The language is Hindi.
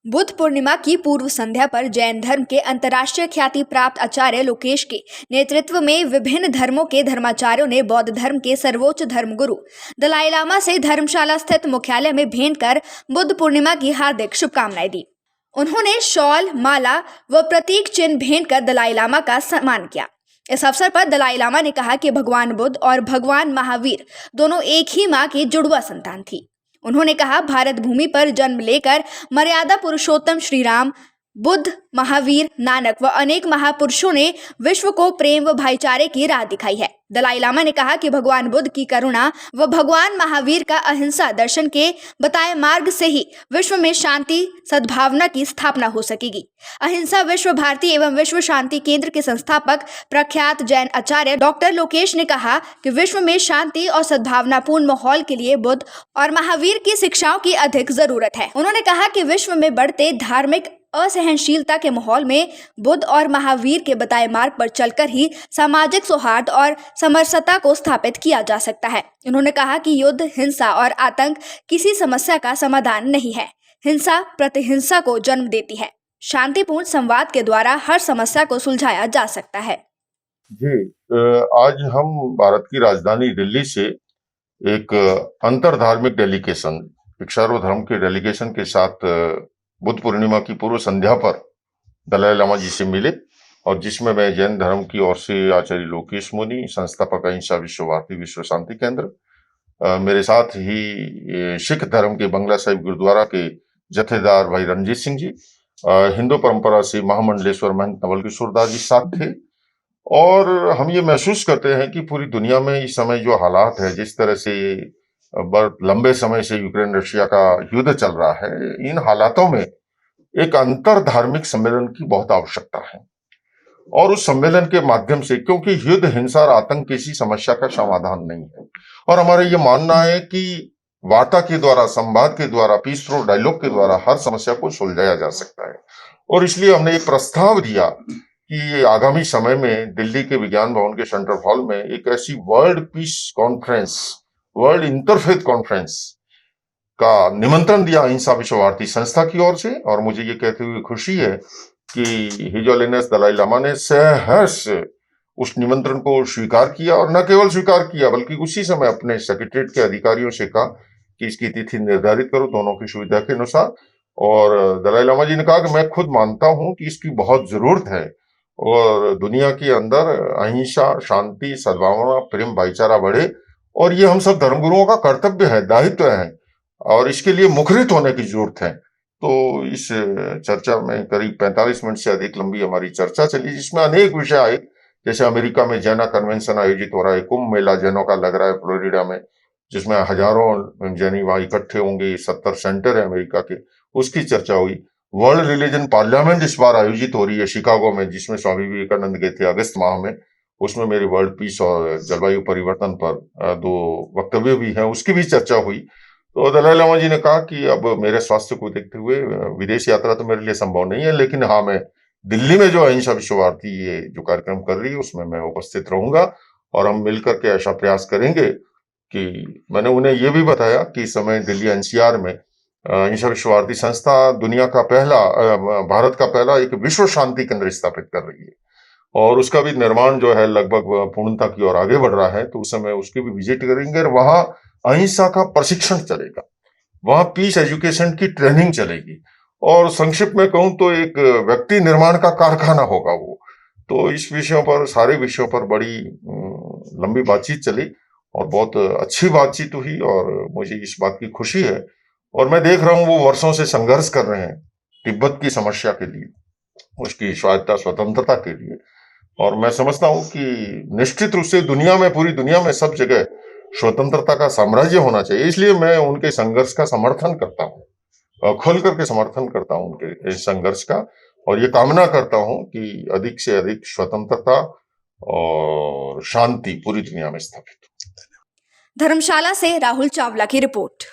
बुद्ध पूर्णिमा की पूर्व संध्या पर जैन धर्म के अंतर्राष्ट्रीय ख्याति प्राप्त आचार्य लोकेश के नेतृत्व में विभिन्न धर्मों के धर्माचार्यों ने बौद्ध धर्म के सर्वोच्च धर्मगुरु दलाई लामा से धर्मशाला स्थित मुख्यालय में भेंट कर बुद्ध पूर्णिमा की हार्दिक शुभकामनाएं दी। उन्होंने शॉल, माला व प्रतीक चिन्ह भेंट कर दलाई लामा का सम्मान किया। इस अवसर पर दलाई लामा ने कहा कि भगवान बुद्ध और भगवान महावीर दोनों एक ही मां की जुड़वा संतान थी। उन्होंने कहा, भारत भूमि पर जन्म लेकर मर्यादा पुरुषोत्तम श्री राम, बुद्ध, महावीर, नानक व अनेक महापुरुषों ने विश्व को प्रेम व भाईचारे की राह दिखाई है। दलाई लामा ने कहा कि भगवान बुद्ध की करुणा व भगवान महावीर का अहिंसा दर्शन के बताए मार्ग से ही विश्व में शांति सद्भावना की स्थापना हो सकेगी। अहिंसा विश्व भारती एवं विश्व शांति केंद्र के संस्थापक प्रख्यात जैन आचार्य डॉक्टर लोकेश ने कहा कि विश्व में शांति और सद्भावनापूर्ण माहौल के लिए बुद्ध और महावीर की शिक्षाओं की अधिक जरूरत है। उन्होंने कहा कि विश्व में बढ़ते धार्मिक असहनशीलता के माहौल में बुद्ध और महावीर के बताए मार्ग पर चलकर ही सामाजिक सौहार्द और समरसता को स्थापित किया जा सकता है। उन्होंने कहा कि युद्ध, हिंसा और आतंक किसी समस्या का समाधान नहीं है। हिंसा प्रतिहिंसा को जन्म देती है। शांतिपूर्ण संवाद के द्वारा हर समस्या को सुलझाया जा सकता है। जी, आज हम भारत की राजधानी दिल्ली से एक अंतरधार्मिक डेलीगेशन, एक सर्वधर्म के डेलीगेशन के साथ बुद्ध पूर्णिमा की पूर्व संध्या पर दलाई लामा जी से मिले, और जिसमें मैं जैन धर्म की ओर से आचार्य लोकेश मुनि, संस्थापक अहिंसा विश्व भारती विश्व शांति केंद्र, मेरे साथ ही सिख धर्म के बंगला साहिब गुरुद्वारा के जथेदार भाई रणजीत सिंह जी, हिंदू परंपरा से महामंडलेश्वर महंत नवल किशोर दास जी साथ थे। और हम ये महसूस करते हैं कि पूरी दुनिया में इस समय जो हालात है, जिस तरह से बहुत लंबे समय से यूक्रेन रशिया का युद्ध चल रहा है, इन हालातों में एक अंतर धार्मिक सम्मेलन की बहुत आवश्यकता है। और उस सम्मेलन के माध्यम से, क्योंकि युद्ध, हिंसा और आतंक किसी समस्या का समाधान नहीं है, और हमारा ये मानना है कि वार्ता के द्वारा, संवाद के द्वारा, पीस थ्रू डायलॉग के द्वारा हर समस्या को सुलझाया जा सकता है। और इसलिए हमने एक प्रस्ताव दिया कि आगामी समय में दिल्ली के विज्ञान भवन के सेंट्रल हॉल में एक ऐसी world peace conference, world interfaith conference का निमंत्रण दिया अहिंसा विश्व भारती संस्था की ओर से। और मुझे ये कहते हुए खुशी है कि हिज होलिनेस दलाई लामा ने सहर्ष उस निमंत्रण को स्वीकार किया, और न केवल स्वीकार किया बल्कि उसी समय अपने सेक्रेटरीट के अधिकारियों से कहा कि इसकी तिथि निर्धारित करो दोनों की सुविधा के अनुसार। और दलाई लामा जी ने कहा कि मैं खुद मानता हूं कि इसकी बहुत जरूरत है, और दुनिया के अंदर अहिंसा, शांति, सद्भावना, प्रेम, भाईचारा बढ़े, और ये हम सब धर्मगुरुओं का कर्तव्य है, दायित्व है, और इसके लिए मुखरित होने की जरूरत है। तो इस चर्चा में करीब 45 मिनट से अधिक लंबी हमारी चर्चा चली, जिसमें अनेक विषय आए। जैसे अमेरिका में जैना कन्वेंशन आयोजित हो रहा है, कुंभ मेला जैनों का लग रहा है फ्लोरिडा में, जिसमें हजारों जैनी वहां इकट्ठे होंगे, 70 सेंटर है अमेरिका के, उसकी चर्चा हुई। वर्ल्ड रिलीजन पार्लियामेंट इस बार आयोजित हो रही है शिकागो में, जिसमें स्वामी विवेकानंद गए थे अगस्त माह में। उसमें मेरी वर्ल्ड पीस और जलवायु परिवर्तन पर 2 वक्तव्य भी हैं, उसकी भी चर्चा हुई। तो दलाई लामा जी ने कहा कि अब मेरे स्वास्थ्य को देखते हुए विदेश यात्रा तो मेरे लिए संभव नहीं है, लेकिन हाँ, मैं दिल्ली में जो अहिंसा विश्व भारती ये जो कार्यक्रम कर रही है उसमें मैं उपस्थित रहूंगा, और हम मिलकर के ऐसा प्रयास करेंगे कि मैंने उन्हें ये भी बताया कि इस समय दिल्ली एनसीआर में अहिंसा विश्व भारती संस्था दुनिया का पहला, भारत का पहला एक विश्व शांति केंद्र स्थापित कर रही है, और उसका भी निर्माण जो है लगभग पूर्णता की ओर आगे बढ़ रहा है। तो उस समय उसकी भी विजिट करेंगे, और वहां अहिंसा का प्रशिक्षण चलेगा, वहां पीस एजुकेशन की ट्रेनिंग चलेगी, और संक्षिप्त में कहूं तो एक व्यक्ति निर्माण का कारखाना होगा वो। तो इस विषयों पर, सारे विषयों पर बड़ी लंबी बातचीत चली, और बहुत अच्छी बातचीत हुई, और मुझे इस बात की खुशी है। और मैं देख रहा हूं वो वर्षों से संघर्ष कर रहे हैं तिब्बत की समस्या के लिए, उसकी स्वायत्ता, स्वतंत्रता के लिए। और मैं समझता हूं कि निश्चित रूप से दुनिया में, पूरी दुनिया में सब जगह स्वतंत्रता का साम्राज्य होना चाहिए। इसलिए मैं उनके संघर्ष का समर्थन करता हूं, खुल करके समर्थन करता हूं उनके इस संघर्ष का, और ये कामना करता हूं कि अधिक से अधिक स्वतंत्रता और शांति पूरी दुनिया में स्थापित हो। धर्मशाला से राहुल चावला की रिपोर्ट।